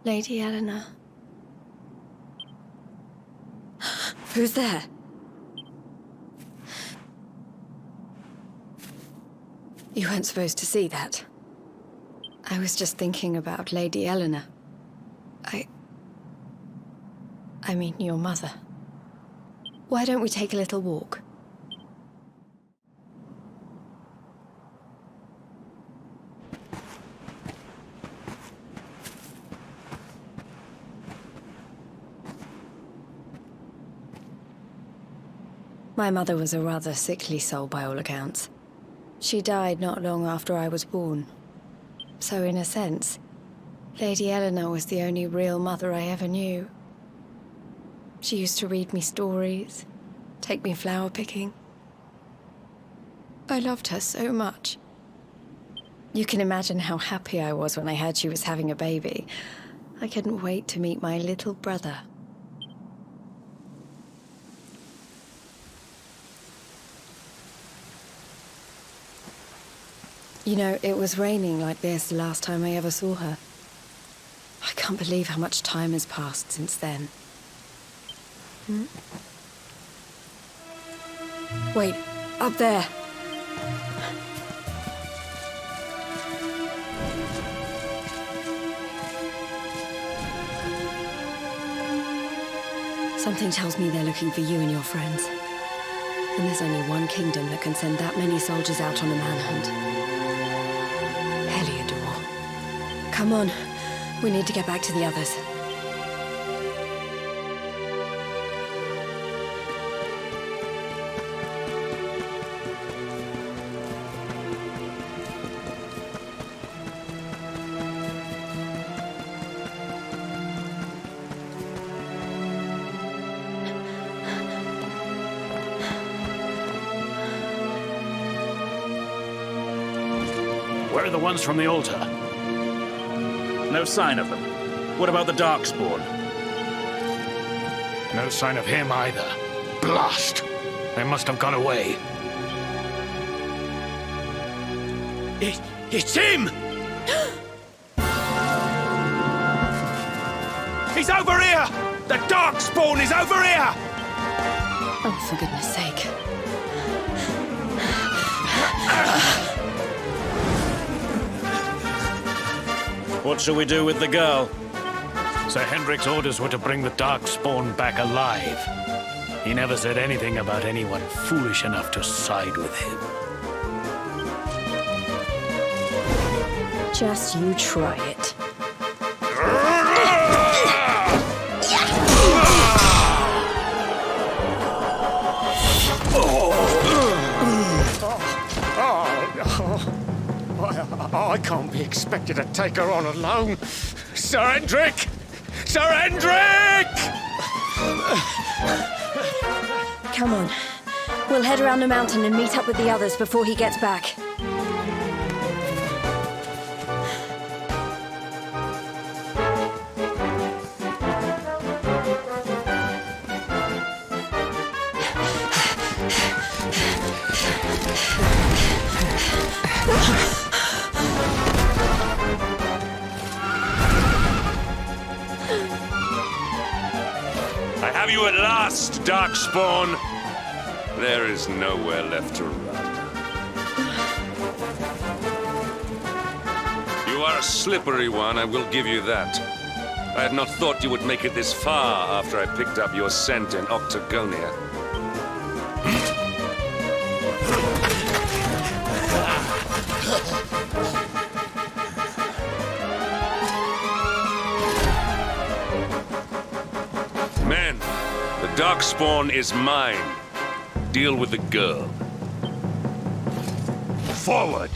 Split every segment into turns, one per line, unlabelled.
Lady Eleanor. Who's there? You weren't supposed to see that. I was just thinking about Lady Eleanor. I mean, your mother. Why don't we take a little walk? My mother was a rather sickly soul by all accounts. She died not long after I was born. So in a sense, Lady Eleanor was the only real mother I ever knew. She used to read me stories, take me flower picking. I loved her so much. You can imagine how happy I was when I heard she was having a baby. I couldn't wait to meet my little brother. You know, it was raining like this the last time I ever saw her. I can't believe how much time has passed since then. Wait, up there. Something tells me they're looking for you and your friends. And there's only one kingdom that can send that many soldiers out on a manhunt. Come on, we need to get back to the others.
Where are the ones from the altar?
No sign of them. What about the Darkspawn?
No sign of him either. Blast! They must have gone away. It's him! He's over here! The Darkspawn is over here!
Oh, for goodness sake.
What shall we do with the girl?
Sir Hendrik's orders were to bring the Darkspawn back alive. He never said anything about anyone foolish enough to side with him.
Just you try it.
I can't be expected to take her on alone. Sir Hendrik! Sir Hendrik!
Come on. We'll head around the mountain and meet up with the others before he gets back.
I have you at last, Darkspawn. There is nowhere left to run. You are a slippery one, I will give you that. I had not thought you would make it this far after I picked up your scent in Octagonia. Men, the Darkspawn is mine. Deal with the girl. Forward!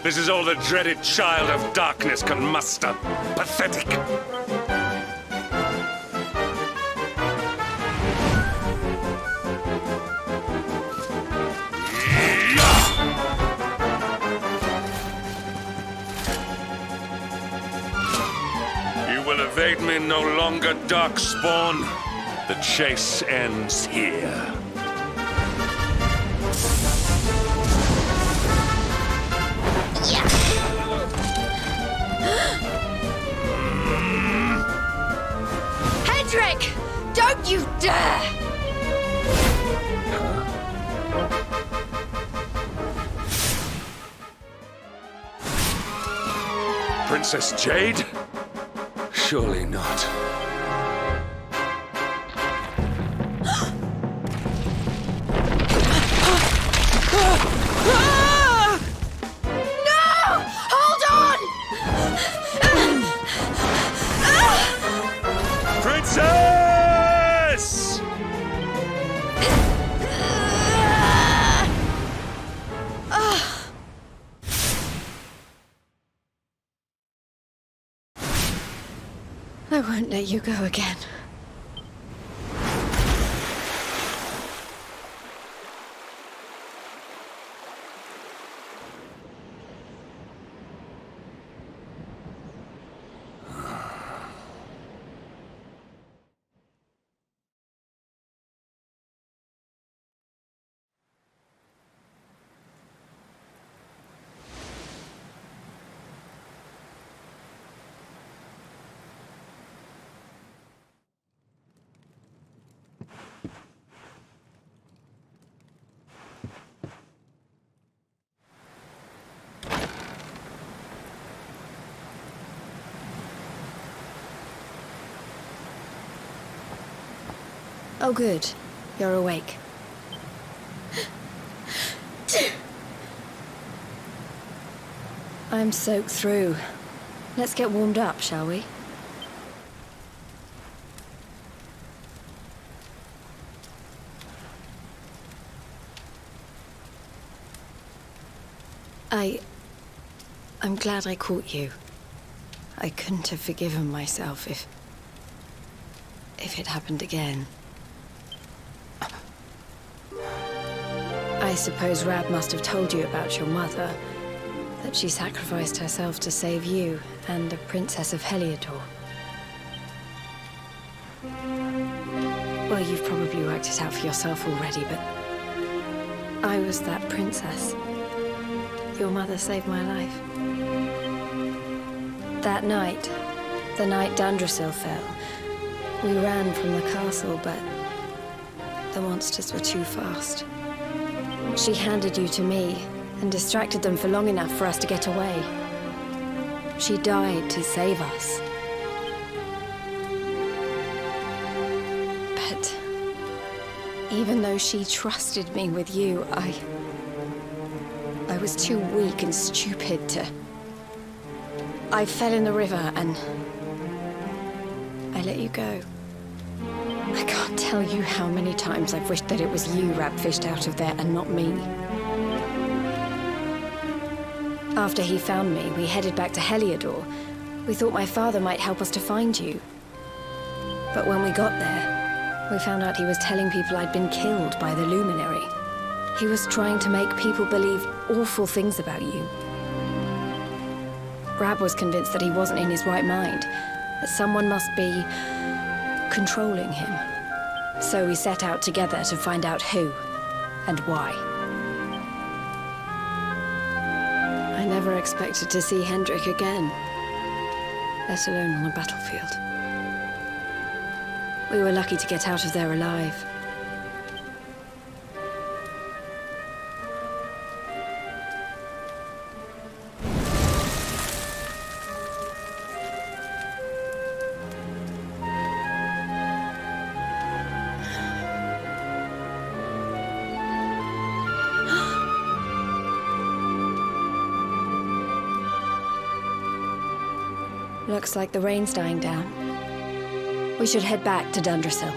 This is all the dreaded child of darkness can muster. Pathetic! You will evade need me no longer, Darkspawn. The chase ends here.
Hendrik! Don't you dare!
Princess Jade? Surely not. Princess!
I won't let you go again. Oh, good. You're awake. I'm soaked through. Let's get warmed up, shall we? I'm glad I caught you. I couldn't have forgiven myself if it happened again. I suppose Rab must have told you about your mother, that she sacrificed herself to save you and the Princess of Heliodor. Well, you've probably worked it out for yourself already, but I was that princess. Your mother saved my life. That night, the night Dundrasil fell, we ran from the castle, but the monsters were too fast. She handed you to me and distracted them for long enough for us to get away. She died to save us. But even though she trusted me with you, I was too weak and stupid to... I fell in the river and I let you go. I can't tell you how many times I've wished that it was you Rab fished out of there and not me. After he found me, we headed back to Heliodor. We thought my father might help us to find you. But when we got there, we found out he was telling people I'd been killed by the Luminary. He was trying to make people believe awful things about you. Rab was convinced that he wasn't in his right mind, that someone must be controlling him. So we set out together to find out who and why. I never expected to see Hendrik again, let alone on a battlefield. We were lucky to get out of there alive. Looks like the rain's dying down. We should head back to Dundrasil.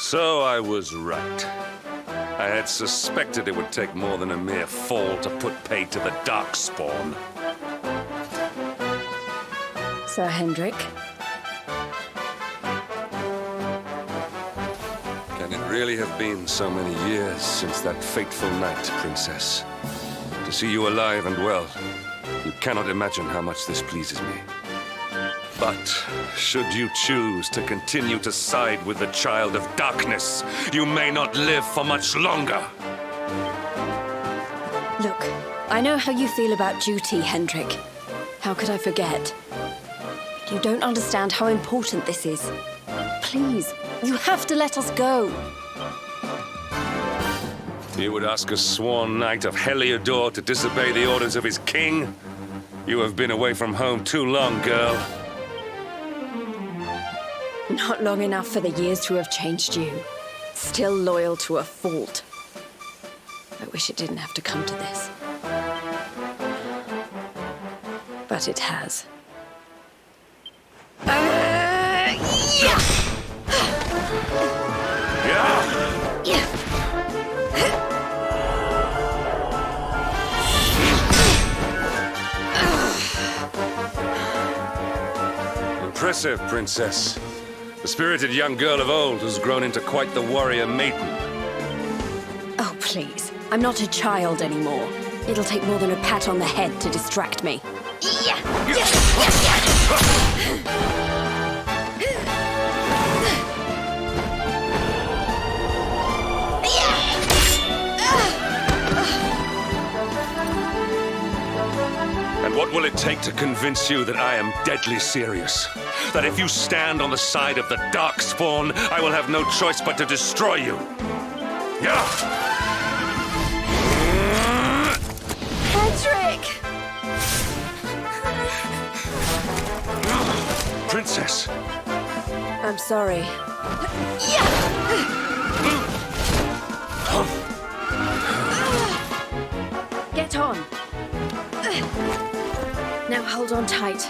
So I was right. I had suspected it would take more than a mere fall to put paid to the Darkspawn.
Sir Hendrik,
Can it really have been so many years since that fateful night, Princess? To see you alive and well, you cannot imagine how much this pleases me. But should you choose to continue to side with the Child of Darkness, you may not live for much longer.
look, I know how you feel about duty, Hendrik. How could I forget? You don't understand how important this is. Please, you have to let us go.
You would ask a sworn knight of Heliodor to disobey the orders of his king? You have been away from home too long, girl.
Not long enough for the years to have changed you. Still loyal to a fault. I wish it didn't have to come to this. But it has.
Impressive, Princess. The spirited young girl of old has grown into quite the warrior maiden.
Oh, please. I'm not a child anymore. It'll take more than a pat on the head to distract me.
And what will it take to convince you that I am deadly serious? That if you stand on the side of the Darkspawn, I will have no choice but to destroy you?
Patrick!
Princess!
I'm sorry. Get on. Now hold on tight.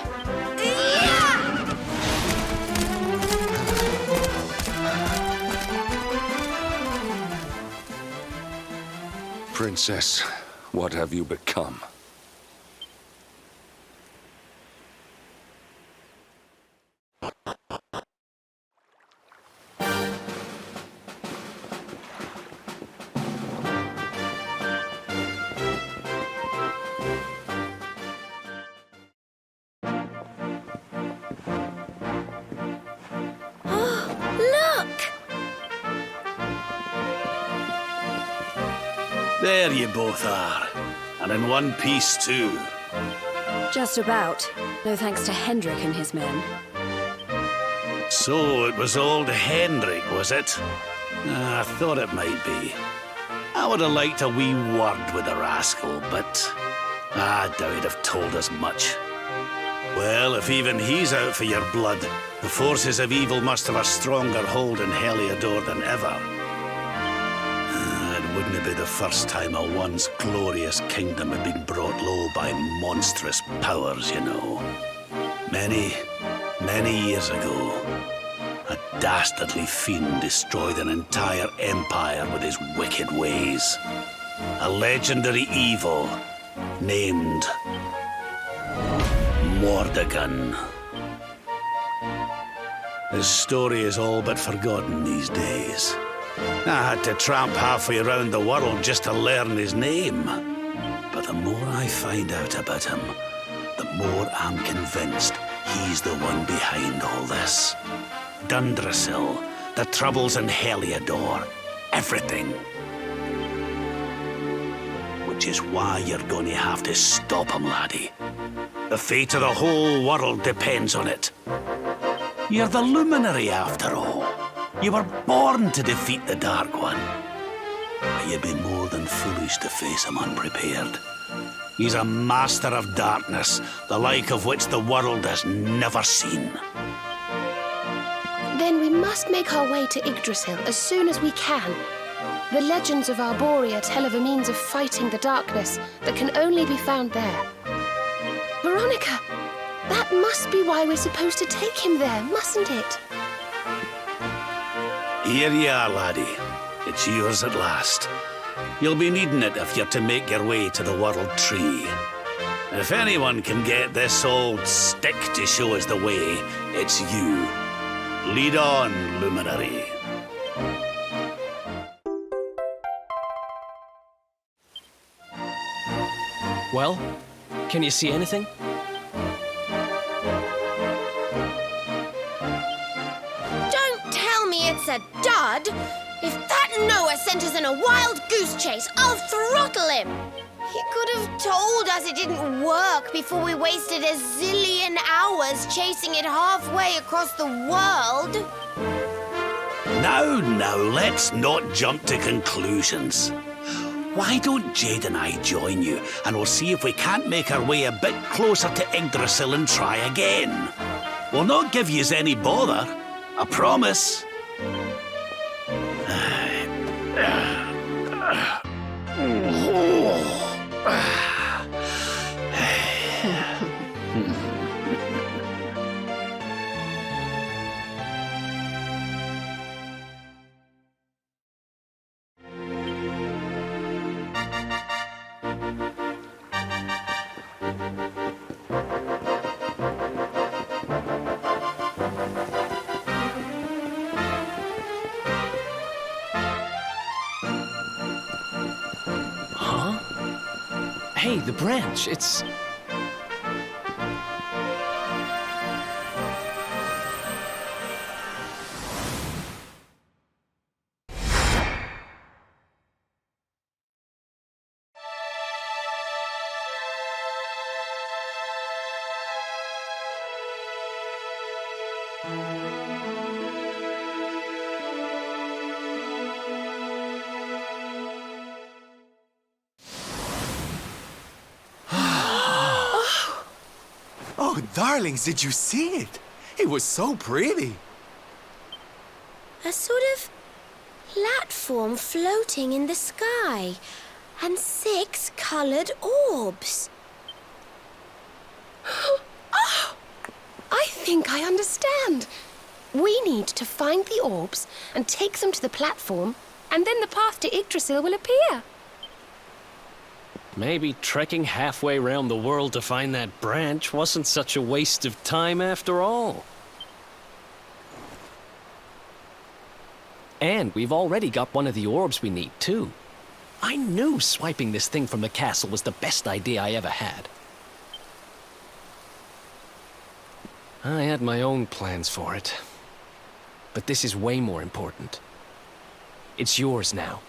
Princess, what have you become?
There you both are. And in one piece, too.
Just about. No thanks to Hendrik and his men.
So it was old Hendrik, was it? I thought it might be. I would have liked a wee word with the rascal, but I doubt he'd have told us much. Well, if even he's out for your blood, the forces of evil must have a stronger hold in Heliodor than ever. It wouldn't be the first time a once glorious kingdom had been brought low by monstrous powers, you know. Many years ago, a dastardly fiend destroyed an entire empire with his wicked ways. A legendary evil named Mordegon. His story is all but forgotten these days. I had to tramp halfway around the world just to learn his name. But the more I find out about him, the more I'm convinced he's the one behind all this. Dundrasil, the troubles in Heliodor, everything. Which is why you're going to have to stop him, laddie. The fate of the whole world depends on it. You're the luminary, after all. You were born to defeat the Dark One. But you'd be more than foolish to face him unprepared. He's a master of darkness, the like of which the world has never seen.
Then we must make our way to Yggdrasil as soon as we can. The legends of Arborea tell of a means of fighting the darkness that can only be found there. Veronica, that must be why we're supposed to take him there, mustn't it?
Here you are, laddie. It's yours at last. You'll be needing it if you're to make your way to the World Tree. If anyone can get this old stick to show us the way, it's you. Lead on, Luminary.
Well, can you see anything?
Don't tell me it's a dud! If that Noah sent us in a wild goose chase, I'll throttle him! He could have told us it didn't work before we wasted a zillion hours chasing it halfway across the world.
Now, let's not jump to conclusions. Why don't Jade and I join you, and we'll see if we can't make our way a bit closer to Yggdrasil and try again. We'll not give yous any bother, I promise.
Hey, the branch, it's...
Oh, darlings, did you see it? It was so pretty.
A sort of platform floating in the sky, and 6 coloured orbs. Oh, I think I understand. We need to find the orbs and take them to the platform, and then the path to Yggdrasil will appear.
Maybe trekking halfway around the world to find that branch wasn't such a waste of time after all. And we've already got one of the orbs we need, too. I knew swiping this thing from the castle was the best idea I ever had. I had my own plans for it. But this is way more important. It's yours now.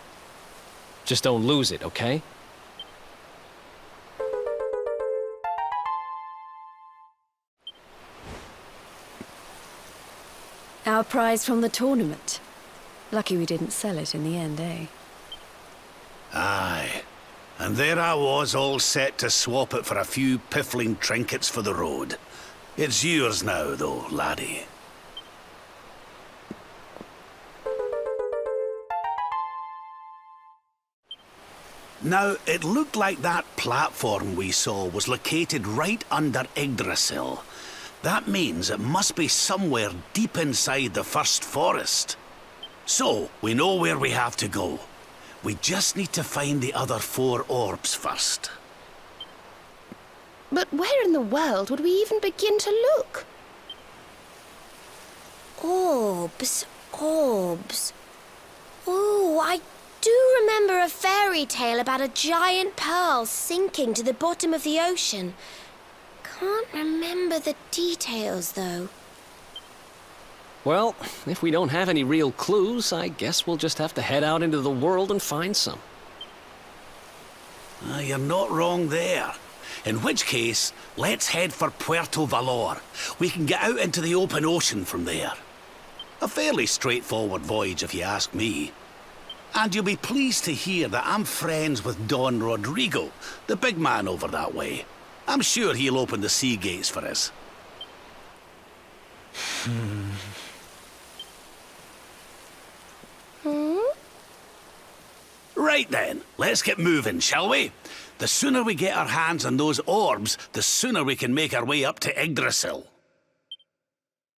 Just don't lose it, okay?
Our prize from the tournament. Lucky we didn't sell it in the end, eh?
Aye. And there I was, all set to swap it for a few piffling trinkets for the road. It's yours now, though, laddie. Now, it looked like that platform we saw was located right under Yggdrasil. That means it must be somewhere deep inside the first forest. So, we know where we have to go. We just need to find the other 4 orbs first.
But where in the world would we even begin to look? Orbs, orbs. Oh, I do remember a fairy tale about a giant pearl sinking to the bottom of the ocean. Can't remember the details, though.
Well, if we don't have any real clues, I guess we'll just have to head out into the world and find some.
You're not wrong there. In which case, let's head for Puerto Valor. We can get out into the open ocean from there. A fairly straightforward voyage, if you ask me. And you'll be pleased to hear that I'm friends with Don Rodrigo, the big man over that way. I'm sure he'll open the sea gates for us. Right then, let's get moving, shall we? The sooner we get our hands on those orbs, the sooner we can make our way up to Yggdrasil.